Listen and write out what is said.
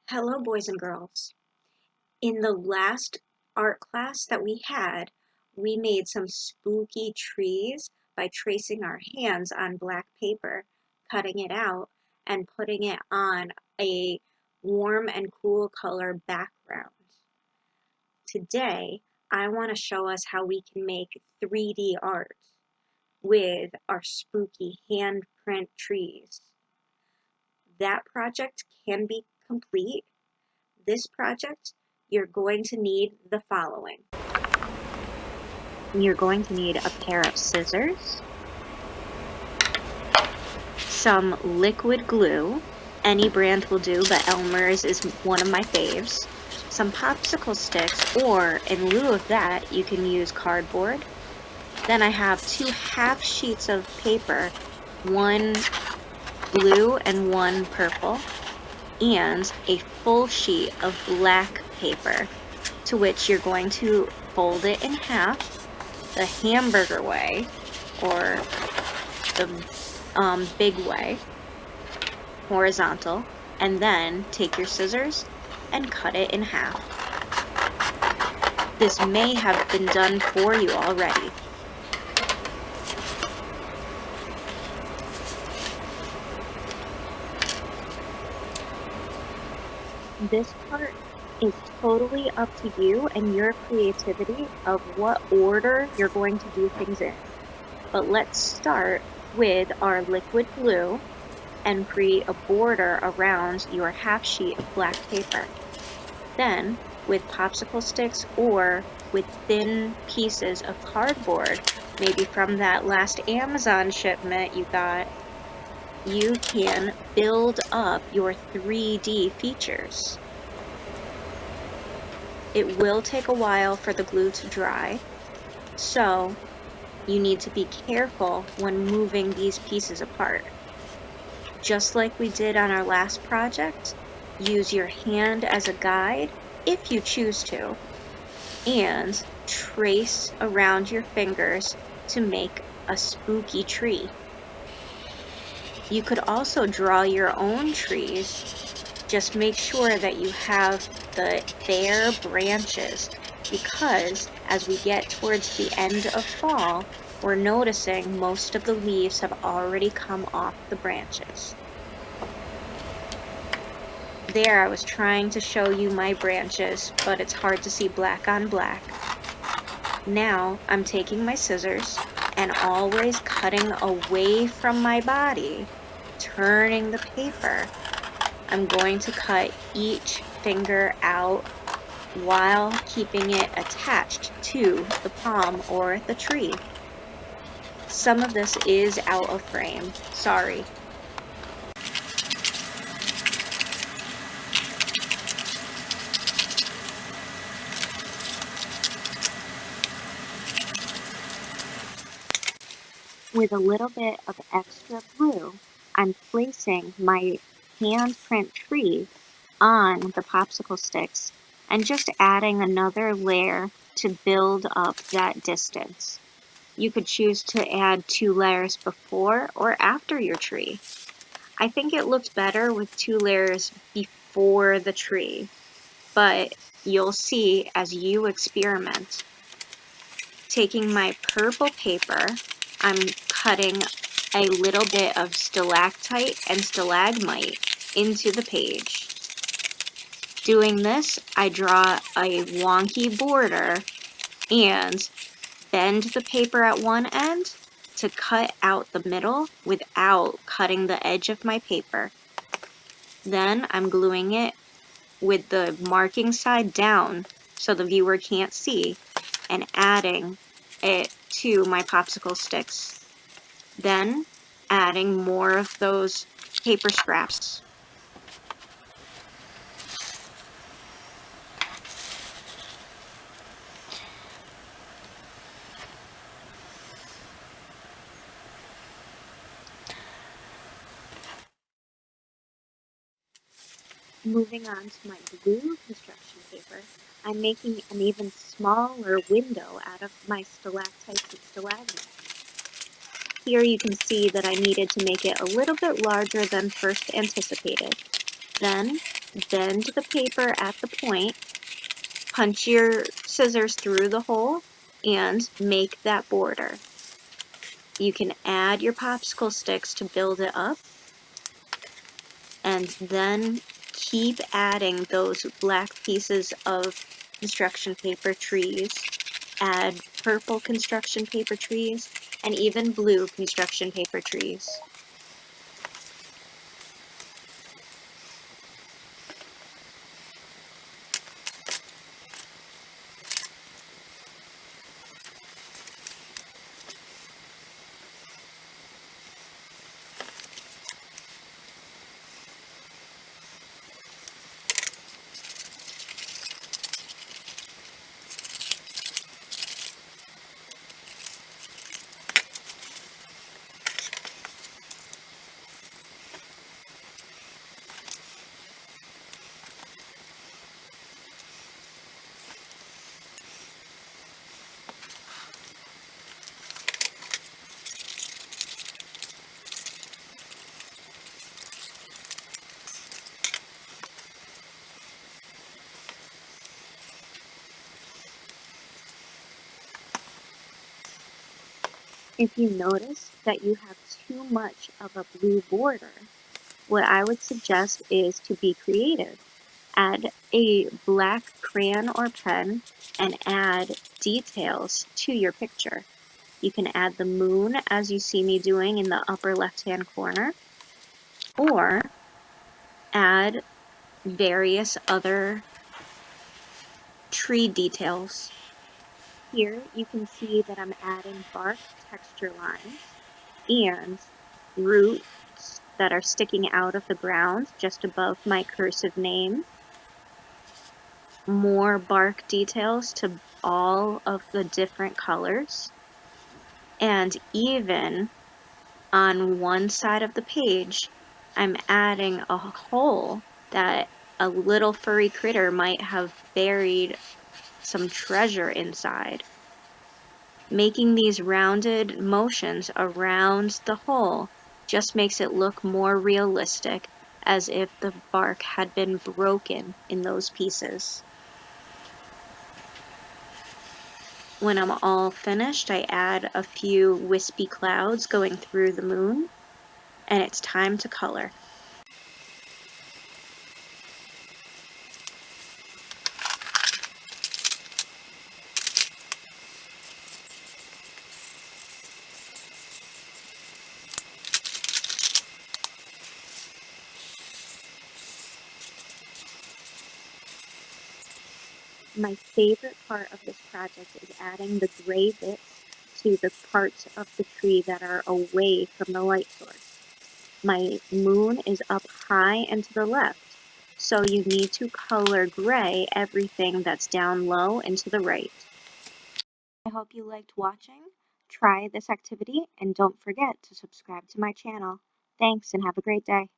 Hello, boys and girls. In the last art class that we had, we made some spooky trees by tracing our hands on black paper, cutting it out, and putting it on a warm and cool color background. Today, I want to show us how we can make 3D art with our spooky handprint trees. That project can be complete. This project, you're going to need the following. You're going to need a pair of scissors, some liquid glue, any brand will do, but Elmer's is one of my faves, some popsicle sticks, or in lieu of that, you can use cardboard. Then I have 2 half sheets of paper, one blue and one purple, and a full sheet of black paper, to which you're going to fold it in half the hamburger way, or the big way, horizontal, and then take your scissors and cut it in half. This may have been done for you already. This part is totally up to you and your creativity of what order you're going to do things in. But let's start with our liquid glue and create a border around your half sheet of black paper. Then, with popsicle sticks or with thin pieces of cardboard, maybe from that last Amazon shipment you got, you can build up your 3D features. It will take a while for the glue to dry, so you need to be careful when moving these pieces apart. Just like we did on our last project, use your hand as a guide if you choose to, and trace around your fingers to make a spooky tree. You could also draw your own trees. Just make sure that you have the bare branches, because as we get towards the end of fall, we're noticing most of the leaves have already come off the branches. There, I was trying to show you my branches, but it's hard to see black on black. Now, I'm taking my scissors and always cutting away from my body, turning the paper. I'm going to cut each finger out while keeping it attached to the palm or the tree. Some of this is out of frame, sorry. With a little bit of extra glue, I'm placing my handprint tree on the popsicle sticks and just adding another layer to build up that distance. You could choose to add 2 layers before or after your tree. I think it looks better with 2 layers before the tree, but you'll see as you experiment. Taking my purple paper, I'm cutting a little bit of stalactite and stalagmite into the page. Doing this, I draw a wonky border and bend the paper at one end to cut out the middle without cutting the edge of my paper. Then I'm gluing it with the marking side down so the viewer can't see, and adding it to my popsicle sticks. Then adding more of those paper scraps. Moving on to my blue construction paper, I'm making an even smaller window out of my stalactites and stalagmites. Here you can see that I needed to make it a little bit larger than first anticipated. Then, bend the paper at the point, punch your scissors through the hole, and make that border. You can add your popsicle sticks to build it up, and then keep adding those black pieces of construction paper trees. Add purple construction paper trees, and even blue construction paper trees. If you notice that you have too much of a blue border, what I would suggest is to be creative. Add a black crayon or pen and add details to your picture. You can add the moon as you see me doing in the upper left-hand corner, or add various other tree details. Here you can see that I'm adding bark texture lines and roots that are sticking out of the ground just above my cursive name. More bark details to all of the different colors. And even on one side of the page, I'm adding a hole that a little furry critter might have buried some treasure inside. Making these rounded motions around the hole just makes it look more realistic, as if the bark had been broken in those pieces. When I'm all finished, I add a few wispy clouds going through the moon, and it's time to color. My favorite part of this project is adding the gray bits to the parts of the tree that are away from the light source. My moon is up high and to the left, so you need to color gray everything that's down low and to the right. I hope you liked watching. Try this activity and don't forget to subscribe to my channel. Thanks and have a great day.